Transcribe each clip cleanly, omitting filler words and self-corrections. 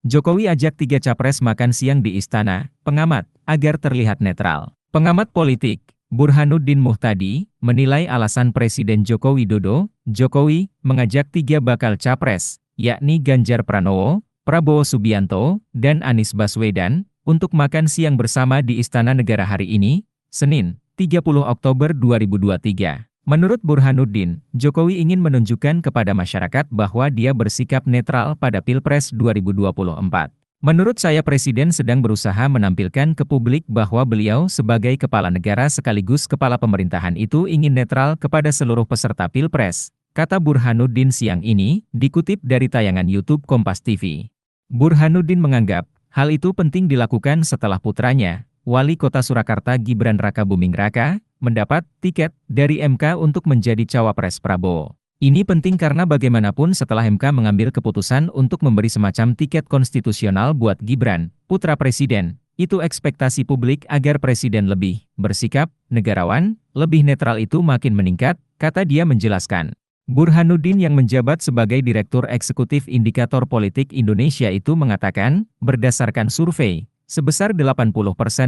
Jokowi ajak 3 capres makan siang di istana, pengamat, agar terlihat netral. Pengamat politik, Burhanuddin Muhtadi, menilai alasan Presiden Joko Widodo, Jokowi, mengajak 3 bakal capres, yakni Ganjar Pranowo, Prabowo Subianto, dan Anies Baswedan, untuk makan siang bersama di Istana Negara hari ini, Senin, 30 Oktober 2023. Menurut Burhanuddin, Jokowi ingin menunjukkan kepada masyarakat bahwa dia bersikap netral pada Pilpres 2024. Menurut saya Presiden sedang berusaha menampilkan ke publik bahwa beliau sebagai kepala negara sekaligus kepala pemerintahan itu ingin netral kepada seluruh peserta Pilpres, kata Burhanuddin siang ini, dikutip dari tayangan YouTube Kompas TV. Burhanuddin menganggap, hal itu penting dilakukan setelah putranya, Wali Kota Surakarta Gibran Rakabuming Raka, mendapat tiket dari MK untuk menjadi cawapres Prabowo. Ini penting karena bagaimanapun setelah MK mengambil keputusan untuk memberi semacam tiket konstitusional buat Gibran, putra presiden, itu ekspektasi publik agar presiden lebih bersikap negarawan, lebih netral itu makin meningkat, kata dia menjelaskan. Burhanuddin yang menjabat sebagai Direktur Eksekutif Indikator Politik Indonesia itu mengatakan, berdasarkan survei, sebesar 80%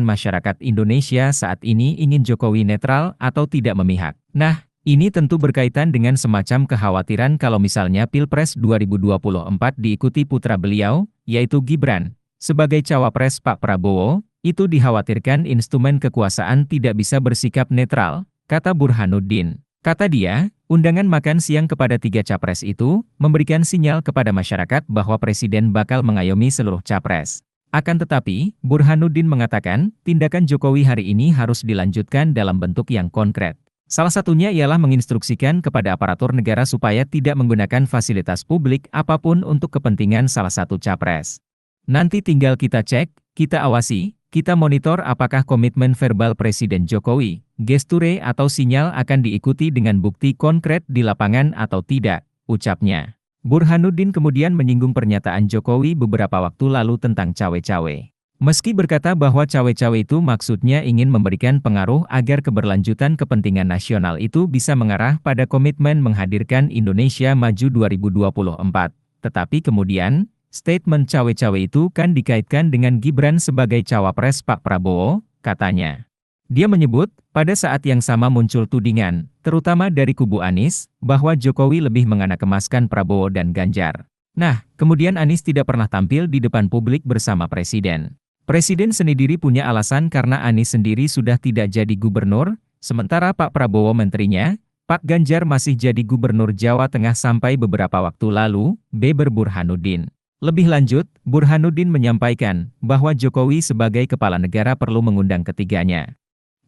masyarakat Indonesia saat ini ingin Jokowi netral atau tidak memihak. Nah, ini tentu berkaitan dengan semacam kekhawatiran kalau misalnya Pilpres 2024 diikuti putra beliau, yaitu Gibran, sebagai cawapres Pak Prabowo, itu dikhawatirkan instrumen kekuasaan tidak bisa bersikap netral, kata Burhanuddin. Kata dia, undangan makan siang kepada 3 capres itu, memberikan sinyal kepada masyarakat bahwa Presiden bakal mengayomi seluruh capres. Akan tetapi, Burhanuddin mengatakan, tindakan Jokowi hari ini harus dilanjutkan dalam bentuk yang konkret. Salah satunya ialah menginstruksikan kepada aparatur negara supaya tidak menggunakan fasilitas publik apapun untuk kepentingan salah satu capres. Nanti tinggal kita cek, kita awasi, kita monitor apakah komitmen verbal Presiden Jokowi, gesture atau sinyal akan diikuti dengan bukti konkret di lapangan atau tidak, ucapnya. Burhanuddin kemudian menyinggung pernyataan Jokowi beberapa waktu lalu tentang cawe-cawe. Meski berkata bahwa cawe-cawe itu maksudnya ingin memberikan pengaruh agar keberlanjutan kepentingan nasional itu bisa mengarah pada komitmen menghadirkan Indonesia Maju 2024. Tetapi kemudian, statement cawe-cawe itu kan dikaitkan dengan Gibran sebagai cawapres Pak Prabowo, katanya. Dia menyebut, pada saat yang sama muncul tudingan, terutama dari kubu Anies, bahwa Jokowi lebih menganakemaskan Prabowo dan Ganjar. Nah, kemudian Anies tidak pernah tampil di depan publik bersama Presiden. Presiden sendiri punya alasan karena Anies sendiri sudah tidak jadi gubernur, sementara Pak Prabowo menterinya, Pak Ganjar masih jadi gubernur Jawa Tengah sampai beberapa waktu lalu, beber Burhanuddin. Lebih lanjut, Burhanuddin menyampaikan bahwa Jokowi sebagai kepala negara perlu mengundang ketiganya.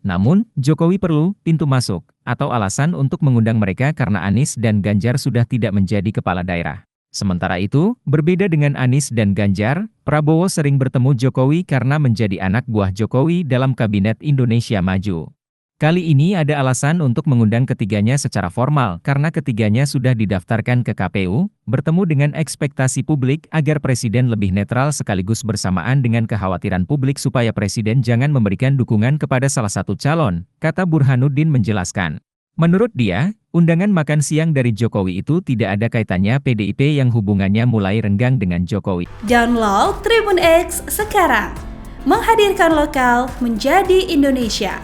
Namun, Jokowi perlu pintu masuk atau alasan untuk mengundang mereka karena Anies dan Ganjar sudah tidak menjadi kepala daerah. Sementara itu, berbeda dengan Anies dan Ganjar, Prabowo sering bertemu Jokowi karena menjadi anak buah Jokowi dalam Kabinet Indonesia Maju. Kali ini ada alasan untuk mengundang ketiganya secara formal karena ketiganya sudah didaftarkan ke KPU, bertemu dengan ekspektasi publik agar Presiden lebih netral sekaligus bersamaan dengan kekhawatiran publik supaya Presiden jangan memberikan dukungan kepada salah satu calon, kata Burhanuddin menjelaskan. Menurut dia, undangan makan siang dari Jokowi itu tidak ada kaitannya PDIP yang hubungannya mulai renggang dengan Jokowi. Download Tribun X sekarang, menghadirkan lokal menjadi Indonesia.